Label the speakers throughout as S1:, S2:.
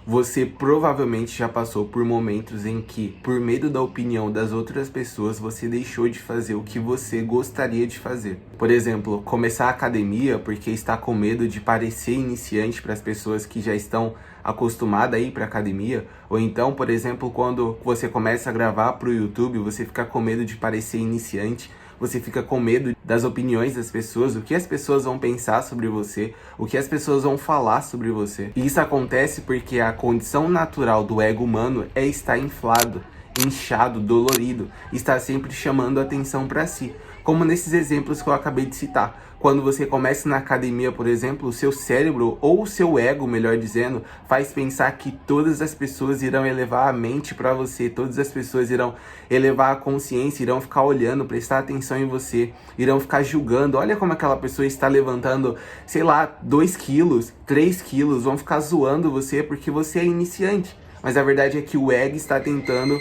S1: Você provavelmente já passou por momentos em que, por medo da opinião das outras pessoas, você deixou de fazer o que você gostaria de fazer. Por exemplo, começar a academia porque está com medo de parecer iniciante para as pessoas que já estão acostumadas a ir para academia. Ou então, por exemplo, quando você começa a gravar para o YouTube, você fica com medo de parecer iniciante. Você fica com medo das opiniões das pessoas, o que as pessoas vão pensar sobre você, o que as pessoas vão falar sobre você. E isso acontece porque a condição natural do ego humano é estar inflado, inchado, dolorido, estar sempre chamando a atenção para si. Como nesses exemplos que eu acabei de citar. Quando você começa na academia, por exemplo, o seu cérebro, ou o seu ego, melhor dizendo, faz pensar que todas as pessoas irão elevar a mente para você, todas as pessoas irão elevar a consciência, irão ficar olhando, prestar atenção em você, irão ficar julgando. Olha como aquela pessoa está levantando, sei lá, 2 quilos, 3 quilos, vão ficar zoando você porque você é iniciante. Mas a verdade é que o ego está tentando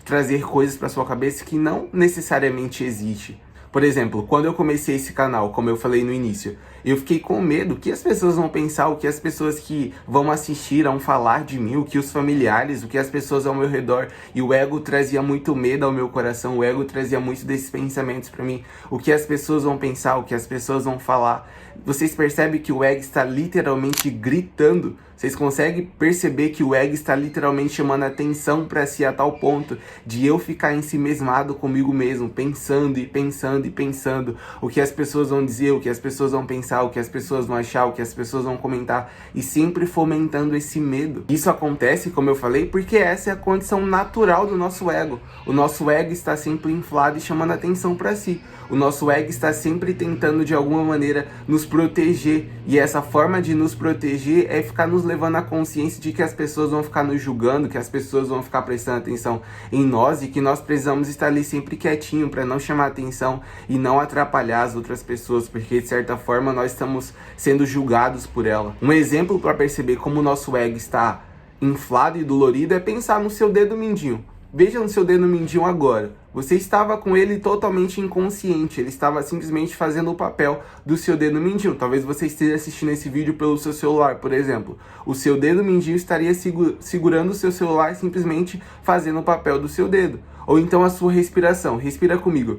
S1: trazer coisas para sua cabeça que não necessariamente existe. Por exemplo, quando eu comecei esse canal, como eu falei no início, eu fiquei com medo. O que as pessoas vão pensar, o que as pessoas que vão assistir vão falar de mim, o que os familiares, o que as pessoas ao meu redor. E o ego trazia muito medo ao meu coração, o ego trazia muito desses pensamentos para mim. O que as pessoas vão pensar, o que as pessoas vão falar. Vocês percebem que o ego está literalmente gritando? Vocês conseguem perceber que o ego está literalmente chamando a atenção para si a tal ponto de eu ficar ensimesmado comigo mesmo, pensando e pensando e pensando o que as pessoas vão dizer, o que as pessoas vão pensar, o que as pessoas vão achar, o que as pessoas vão comentar, e sempre fomentando esse medo. Isso acontece, como eu falei, porque essa é a condição natural do nosso ego. O nosso ego está sempre inflado e chamando a atenção para si. O nosso ego está sempre tentando de alguma maneira nos proteger, e essa forma de nos proteger é ficar nos levando à consciência de que as pessoas vão ficar nos julgando, que as pessoas vão ficar prestando atenção em nós, e que nós precisamos estar ali sempre quietinho para não chamar atenção e não atrapalhar as outras pessoas, porque de certa forma nós estamos sendo julgados por ela. Um exemplo para perceber como o nosso ego está inflado e dolorido é pensar no seu dedo mindinho. Veja no seu dedo mindinho agora. Você estava com ele totalmente inconsciente. Ele estava simplesmente fazendo o papel do seu dedo mindinho. Talvez você esteja assistindo esse vídeo pelo seu celular, por exemplo. O seu dedo mindinho estaria segurando o seu celular, simplesmente fazendo o papel do seu dedo. Ou então a sua respiração. Respira comigo.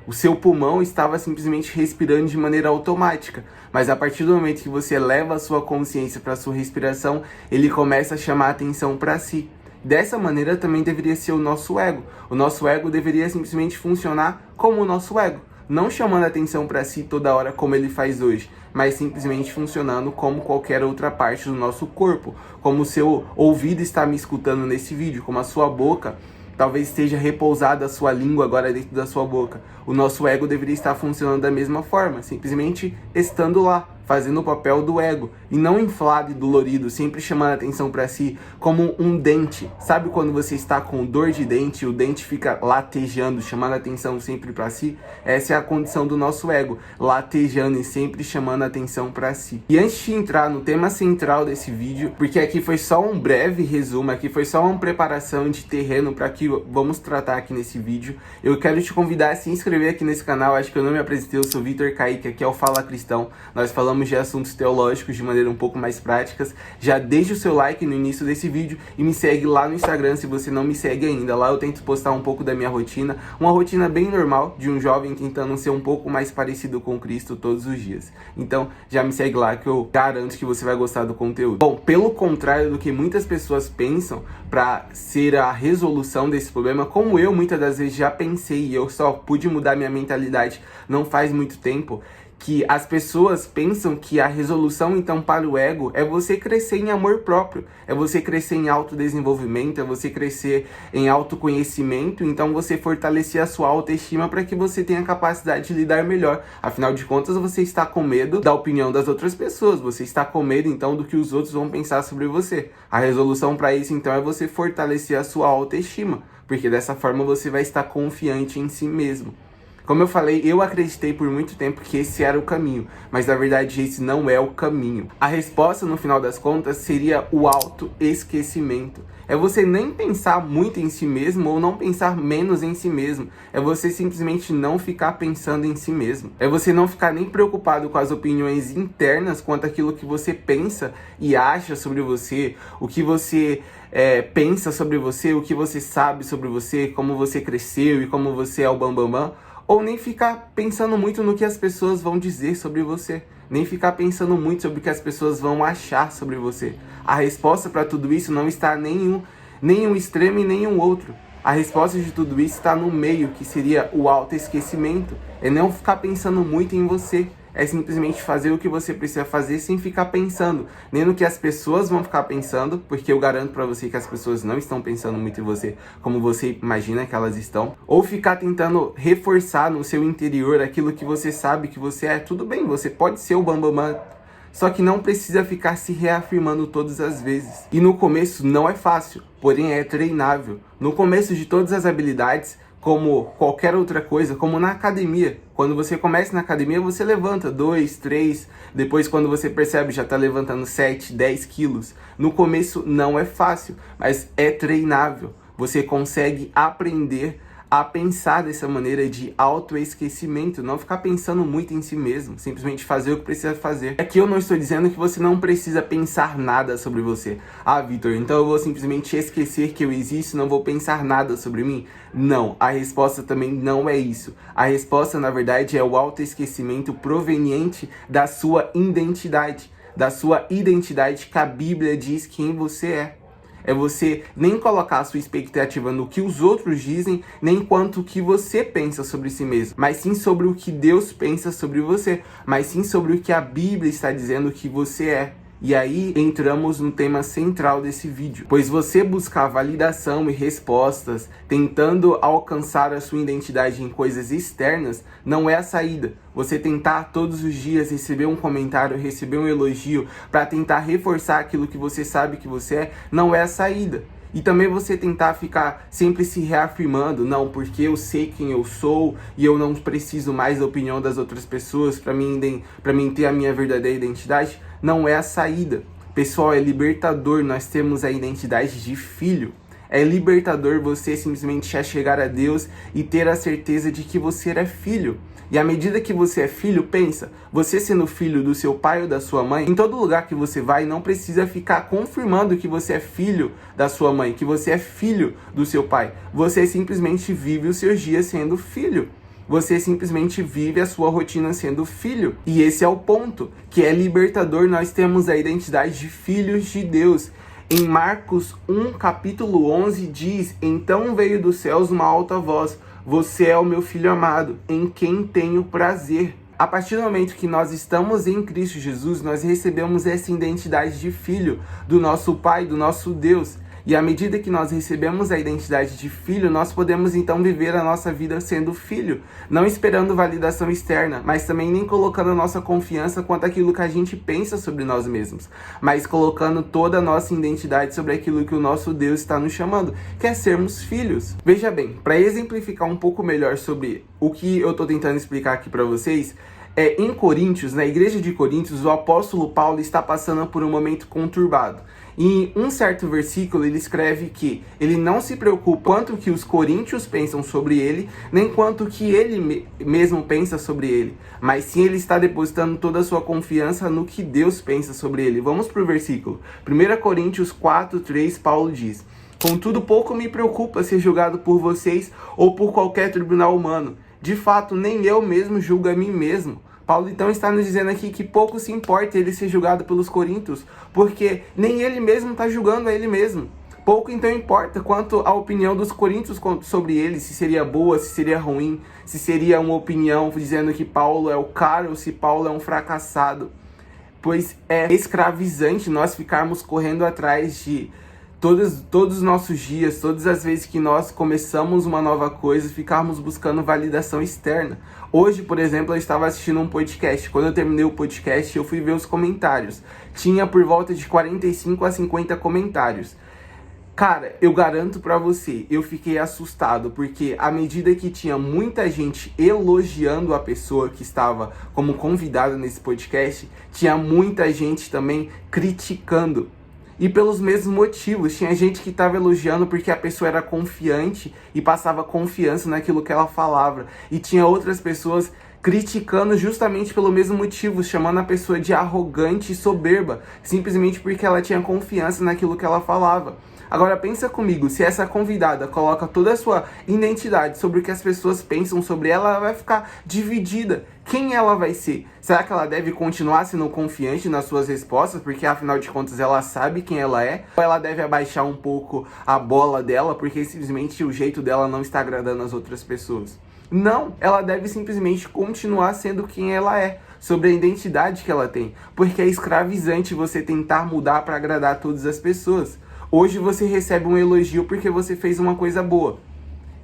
S1: O seu pulmão estava simplesmente respirando de maneira automática, mas a partir do momento que você leva a sua consciência para a sua respiração, ele começa a chamar a atenção para si. Dessa maneira também deveria ser o nosso ego. O nosso ego deveria simplesmente funcionar como o nosso ego, não chamando a atenção para si toda hora como ele faz hoje, mas simplesmente funcionando como qualquer outra parte do nosso corpo, como o seu ouvido está me escutando nesse vídeo, como a sua boca. Talvez esteja repousada a sua língua agora dentro da sua boca. O nosso ego deveria estar funcionando da mesma forma, simplesmente estando lá, fazendo o papel do ego, e não inflado e dolorido, sempre chamando a atenção para si, como um dente. Sabe quando você está com dor de dente e o dente fica latejando, chamando a atenção sempre para si? Essa é a condição do nosso ego, latejando e sempre chamando a atenção para si. E antes de entrar no tema central desse vídeo, porque aqui foi só um breve resumo, aqui foi só uma preparação de terreno para que vamos tratar aqui nesse vídeo, eu quero te convidar a se inscrever aqui nesse canal. Acho que eu não me apresentei, eu sou Vitor Kaique, aqui é o Fala Cristão. Nós falamos de assuntos teológicos de maneira um pouco mais práticas. Já deixa o seu like no início desse vídeo e me segue lá no Instagram se você não me segue ainda. Lá eu tento postar um pouco da minha rotina, uma rotina bem normal de um jovem tentando ser um pouco mais parecido com Cristo todos os dias. Então já me segue lá que eu garanto que você vai gostar do conteúdo. Bom, pelo contrário do que muitas pessoas pensam, para ser a resolução desse problema, como eu muitas das vezes já pensei, e eu só pude mudar minha mentalidade não faz muito tempo, que as pessoas pensam que a resolução, então, para o ego é você crescer em amor próprio, é você crescer em autodesenvolvimento, é você crescer em autoconhecimento, então você fortalecer a sua autoestima para que você tenha a capacidade de lidar melhor. Afinal de contas, você está com medo da opinião das outras pessoas, você está com medo, então, do que os outros vão pensar sobre você. A resolução para isso, então, é você fortalecer a sua autoestima, porque dessa forma você vai estar confiante em si mesmo. Como eu falei, eu acreditei por muito tempo que esse era o caminho, mas na verdade esse não é o caminho. A resposta, no final das contas, seria o autoesquecimento. É você nem pensar muito em si mesmo ou não pensar menos em si mesmo. É você simplesmente não ficar pensando em si mesmo. É você não ficar nem preocupado com as opiniões internas quanto àquilo que você pensa e acha sobre você, o que você pensa sobre você, o que você sabe sobre você, como você cresceu e como você é o bambambam. Ou nem ficar pensando muito no que as pessoas vão dizer sobre você. Nem ficar pensando muito sobre o que as pessoas vão achar sobre você. A resposta para tudo isso não está nem um extremo e nem um outro. A resposta de tudo isso está no meio, que seria o autoesquecimento. É não ficar pensando muito em você. É simplesmente fazer o que você precisa fazer sem ficar pensando nem no que as pessoas vão ficar pensando, porque eu garanto pra você que as pessoas não estão pensando muito em você como você imagina que elas estão, ou ficar tentando reforçar no seu interior aquilo que você sabe que você é. Tudo bem, você pode ser o bambambam, só que não precisa ficar se reafirmando todas as vezes. E no começo não é fácil, porém é treinável. No começo de todas as habilidades, como qualquer outra coisa, como na academia. Quando você começa na academia, você levanta 2, 3, depois quando você percebe já está levantando 7, 10 quilos. No começo não é fácil, mas é treinável. Você consegue aprender a pensar dessa maneira de autoesquecimento, não ficar pensando muito em si mesmo, simplesmente fazer o que precisa fazer. Aqui eu não estou dizendo que você não precisa pensar nada sobre você. Ah, Vitor, então eu vou simplesmente esquecer que eu existo, não vou pensar nada sobre mim? Não, a resposta também não é isso. A resposta, na verdade, é o autoesquecimento proveniente da sua identidade que a Bíblia diz quem você é. É você nem colocar a sua expectativa no que os outros dizem, nem quanto o que você pensa sobre si mesmo, mas sim sobre o que Deus pensa sobre você, mas sim sobre o que a Bíblia está dizendo que você é. E aí entramos no tema central desse vídeo, pois você buscar validação e respostas, tentando alcançar a sua identidade em coisas externas, não é a saída. Você tentar todos os dias receber um comentário, receber um elogio, para tentar reforçar aquilo que você sabe que você é, não é a saída. E também você tentar ficar sempre se reafirmando, não, porque eu sei quem eu sou e eu não preciso mais da opinião das outras pessoas para mim ter a minha verdadeira identidade, não é a saída. Pessoal, é libertador nós temos a identidade de filho. É libertador você simplesmente chegar a Deus e ter a certeza de que você é filho. E à medida que você é filho, pensa, você sendo filho do seu pai ou da sua mãe, em todo lugar que você vai, não precisa ficar confirmando que você é filho da sua mãe, que você é filho do seu pai. Você simplesmente vive os seus dias sendo filho. Você simplesmente vive a sua rotina sendo filho. E esse é o ponto, que é libertador, nós temos a identidade de filhos de Deus. Em Marcos 1, capítulo 11, diz: então veio dos céus uma alta voz, você é o meu filho amado, em quem tenho prazer. A partir do momento que nós estamos em Cristo Jesus, nós recebemos essa identidade de filho do nosso Pai, do nosso Deus. E à medida que nós recebemos a identidade de filho, nós podemos então viver a nossa vida sendo filho, não esperando validação externa, mas também nem colocando a nossa confiança quanto àquilo que a gente pensa sobre nós mesmos, mas colocando toda a nossa identidade sobre aquilo que o nosso Deus está nos chamando, que é sermos filhos. Veja bem, para exemplificar um pouco melhor sobre o que eu estou tentando explicar aqui para vocês, em Coríntios, na igreja de Coríntios, o apóstolo Paulo está passando por um momento conturbado. Em um certo versículo ele escreve que ele não se preocupa quanto que os coríntios pensam sobre ele, nem quanto que ele mesmo pensa sobre ele, mas sim ele está depositando toda a sua confiança no que Deus pensa sobre ele. Vamos para o versículo. 1 Coríntios 4:3, Paulo diz: contudo, pouco me preocupa ser julgado por vocês ou por qualquer tribunal humano. De fato, nem eu mesmo julgo a mim mesmo. Paulo então está nos dizendo aqui que pouco se importa ele ser julgado pelos coríntios, porque nem ele mesmo está julgando a ele mesmo. Pouco então importa quanto a opinião dos coríntios sobre ele, se seria boa, se seria ruim, se seria uma opinião dizendo que Paulo é o cara ou se Paulo é um fracassado. Pois é escravizante nós ficarmos correndo atrás de todos os nossos dias, todas as vezes que nós começamos uma nova coisa, ficarmos buscando validação externa. Hoje, por exemplo, eu estava assistindo um podcast. Quando eu terminei o podcast, eu fui ver os comentários. Tinha por volta de 45 a 50 comentários. Cara, eu garanto pra você, eu fiquei assustado, porque à medida que tinha muita gente elogiando a pessoa que estava como convidada nesse podcast, tinha muita gente também criticando. E pelos mesmos motivos, tinha gente que estava elogiando porque a pessoa era confiante e passava confiança naquilo que ela falava. E tinha outras pessoas criticando justamente pelo mesmo motivo, chamando a pessoa de arrogante e soberba, simplesmente porque ela tinha confiança naquilo que ela falava. Agora pensa comigo, se essa convidada coloca toda a sua identidade sobre o que as pessoas pensam sobre ela, ela vai ficar dividida. Quem ela vai ser? Será que ela deve continuar sendo confiante nas suas respostas, porque afinal de contas ela sabe quem ela é? Ou ela deve abaixar um pouco a bola dela, porque simplesmente o jeito dela não está agradando as outras pessoas? Não, ela deve simplesmente continuar sendo quem ela é, sobre a identidade que ela tem, porque é escravizante você tentar mudar para agradar todas as pessoas. Hoje você recebe um elogio porque você fez uma coisa boa.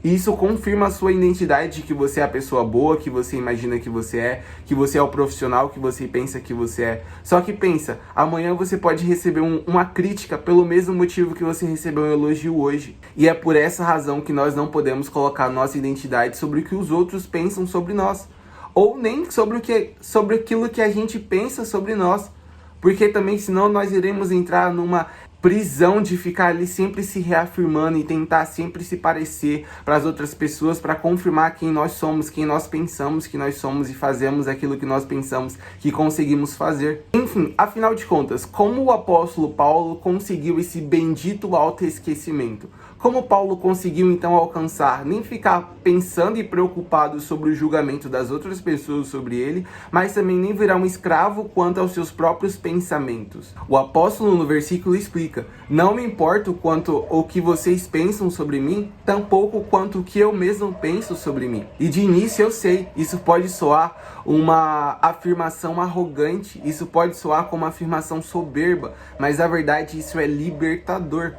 S1: Isso confirma a sua identidade de que você é a pessoa boa, que você imagina que você é o profissional que você pensa que você é. Só que pensa, amanhã você pode receber uma crítica pelo mesmo motivo que você recebeu um elogio hoje. E é por essa razão que nós não podemos colocar nossa identidade sobre o que os outros pensam sobre nós. Ou nem sobre aquilo que a gente pensa sobre nós. Porque também senão nós iremos entrar numa prisão de ficar ali sempre se reafirmando e tentar sempre se parecer para as outras pessoas para confirmar quem nós somos, quem nós pensamos que nós somos e fazemos aquilo que nós pensamos que conseguimos fazer. Enfim, afinal de contas, como o apóstolo Paulo conseguiu esse bendito autoesquecimento? Como Paulo conseguiu então alcançar, nem ficar pensando e preocupado sobre o julgamento das outras pessoas sobre ele, mas também nem virar um escravo quanto aos seus próprios pensamentos? O apóstolo no versículo explica: não me importa quanto o que vocês pensam sobre mim, tampouco quanto o que eu mesmo penso sobre mim. E de início eu sei, isso pode soar uma afirmação arrogante, isso pode soar como uma afirmação soberba, mas na verdade isso é libertador.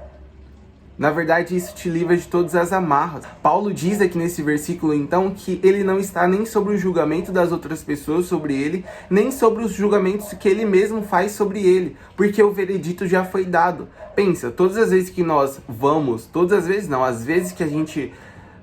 S1: Na verdade, isso te livra de todas as amarras. Paulo diz aqui nesse versículo, então, que ele não está nem sobre o julgamento das outras pessoas sobre ele, nem sobre os julgamentos que ele mesmo faz sobre ele, porque o veredito já foi dado. Pensa, todas as vezes que nós vamos, todas as vezes não, às vezes que a gente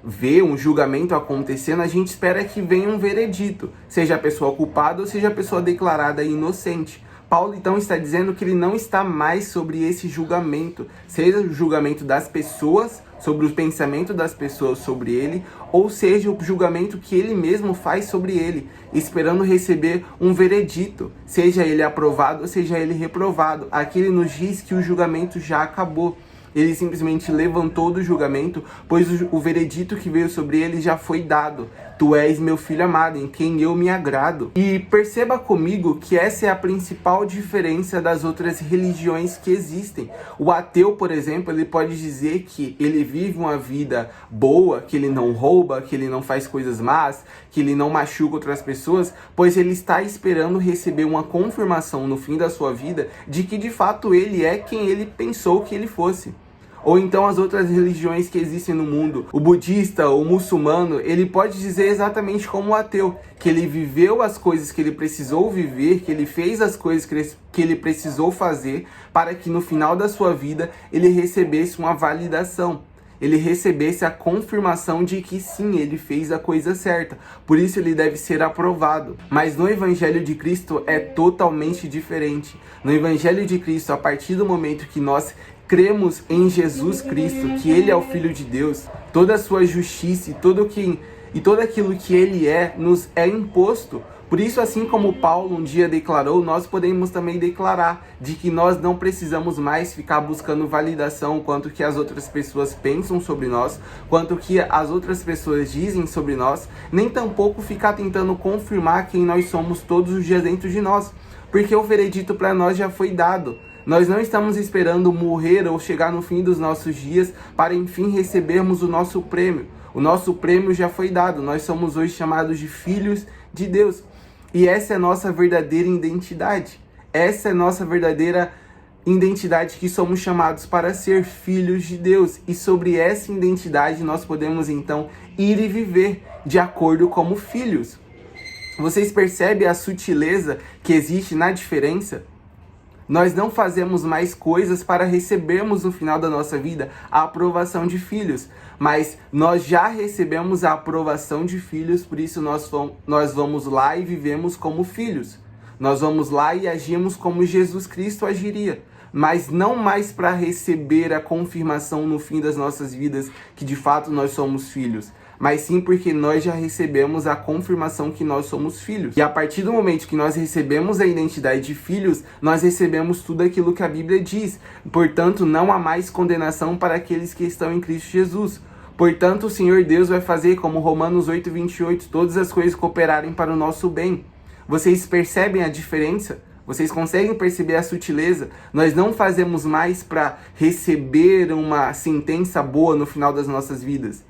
S1: vê um julgamento acontecendo, a gente espera que venha um veredito, seja a pessoa culpada ou seja a pessoa declarada inocente. Paulo então está dizendo que ele não está mais sobre esse julgamento, seja o julgamento das pessoas, sobre o pensamento das pessoas sobre ele, ou seja o julgamento que ele mesmo faz sobre ele, esperando receber um veredito, seja ele aprovado ou seja ele reprovado. Aqui ele nos diz que o julgamento já acabou. Ele simplesmente levantou do julgamento, pois o veredito que veio sobre ele já foi dado. Tu és meu filho amado, em quem eu me agrado. E perceba comigo que essa é a principal diferença das outras religiões que existem. O ateu, por exemplo, ele pode dizer que ele vive uma vida boa, que ele não rouba, que ele não faz coisas más, que ele não machuca outras pessoas, pois ele está esperando receber uma confirmação no fim da sua vida de que de fato ele é quem ele pensou que ele fosse. Ou então as outras religiões que existem no mundo, o budista, o muçulmano, ele pode dizer exatamente como o ateu, que ele viveu as coisas que ele precisou viver, que ele fez as coisas que ele precisou fazer para que no final da sua vida ele recebesse uma validação. Ele recebesse a confirmação de que sim, ele fez a coisa certa. Por isso ele deve ser aprovado. Mas no Evangelho de Cristo é totalmente diferente. No Evangelho de Cristo, a partir do momento que nós cremos em Jesus Cristo, que Ele é o Filho de Deus, toda a sua justiça e tudo aquilo que Ele é, nos é imposto. Por isso, assim como Paulo um dia declarou, nós podemos também declarar de que nós não precisamos mais ficar buscando validação quanto que as outras pessoas pensam sobre nós, quanto que as outras pessoas dizem sobre nós, nem tampouco ficar tentando confirmar quem nós somos todos os dias dentro de nós, porque o veredito para nós já foi dado. Nós não estamos esperando morrer ou chegar no fim dos nossos dias para enfim recebermos o nosso prêmio. O nosso prêmio já foi dado. Nós somos hoje chamados de filhos de Deus. E essa é a nossa verdadeira identidade. Essa é a nossa verdadeira identidade, que somos chamados para ser filhos de Deus. E sobre essa identidade nós podemos então ir e viver de acordo como filhos. Vocês percebem a sutileza que existe na diferença? Nós não fazemos mais coisas para recebermos no final da nossa vida a aprovação de filhos, mas nós já recebemos a aprovação de filhos, por isso nós vamos lá e vivemos como filhos. Nós vamos lá e agimos como Jesus Cristo agiria, mas não mais para receber a confirmação no fim das nossas vidas que de fato nós somos filhos, mas sim porque nós já recebemos a confirmação que nós somos filhos. E a partir do momento que nós recebemos a identidade de filhos, nós recebemos tudo aquilo que a Bíblia diz. Portanto, não há mais condenação para aqueles que estão em Cristo Jesus. Portanto, o Senhor Deus vai fazer, como Romanos 8:28, todas as coisas cooperarem para o nosso bem. Vocês percebem a diferença? Vocês conseguem perceber a sutileza? Nós não fazemos mais para receber uma sentença boa no final das nossas vidas,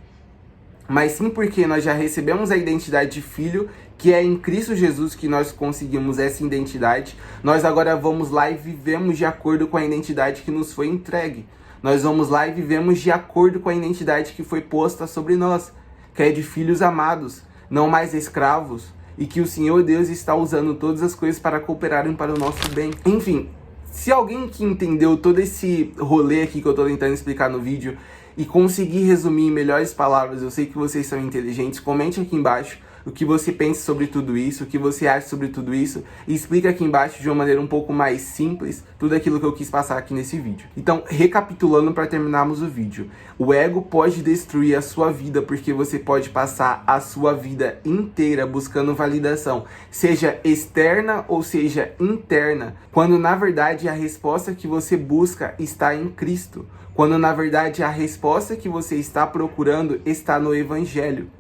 S1: mas sim porque nós já recebemos a identidade de filho, que é em Cristo Jesus que nós conseguimos essa identidade. Nós agora vamos lá e vivemos de acordo com a identidade que nos foi entregue. Nós vamos lá e vivemos de acordo com a identidade que foi posta sobre nós, que é de filhos amados, não mais escravos, e que o Senhor Deus está usando todas as coisas para cooperarem para o nosso bem. Enfim, se alguém que entendeu todo esse rolê aqui que eu estou tentando explicar no vídeo e conseguir resumir em melhores palavras, eu sei que vocês são inteligentes, comente aqui embaixo o que você pensa sobre tudo isso, o que você acha sobre tudo isso, e explica aqui embaixo de uma maneira um pouco mais simples tudo aquilo que eu quis passar aqui nesse vídeo. Então, recapitulando para terminarmos o vídeo, o ego pode destruir a sua vida porque você pode passar a sua vida inteira buscando validação, seja externa ou seja interna, quando na verdade a resposta que você busca está em Cristo, quando na verdade a resposta que você está procurando está no Evangelho.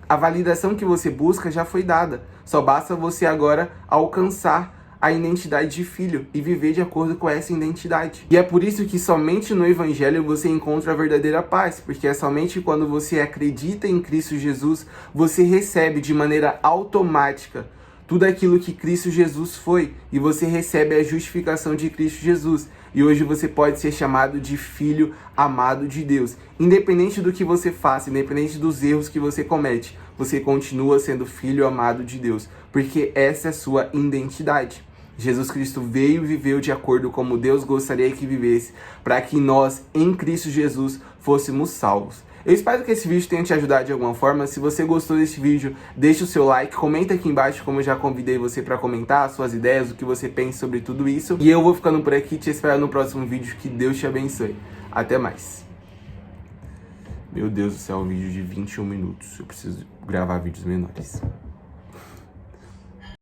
S1: A validação que você busca já foi dada. Só basta você agora alcançar a identidade de filho e viver de acordo com essa identidade. E é por isso que somente no Evangelho você encontra a verdadeira paz, porque é somente quando você acredita em Cristo Jesus, você recebe de maneira automática tudo aquilo que Cristo Jesus foi, e você recebe a justificação de Cristo Jesus. E hoje você pode ser chamado de filho amado de Deus. Independente do que você faça, independente dos erros que você comete, você continua sendo filho amado de Deus, porque essa é a sua identidade. Jesus Cristo veio e viveu de acordo como Deus gostaria que vivesse, para que nós, em Cristo Jesus, fôssemos salvos. Eu espero que esse vídeo tenha te ajudado de alguma forma. Se você gostou desse vídeo, deixa o seu like, comenta aqui embaixo, como eu já convidei você para comentar suas ideias, o que você pensa sobre tudo isso. E eu vou ficando por aqui, te espero no próximo vídeo. Que Deus te abençoe. Até mais. Meu Deus do céu, um vídeo de 21 minutos. Eu preciso gravar vídeos menores.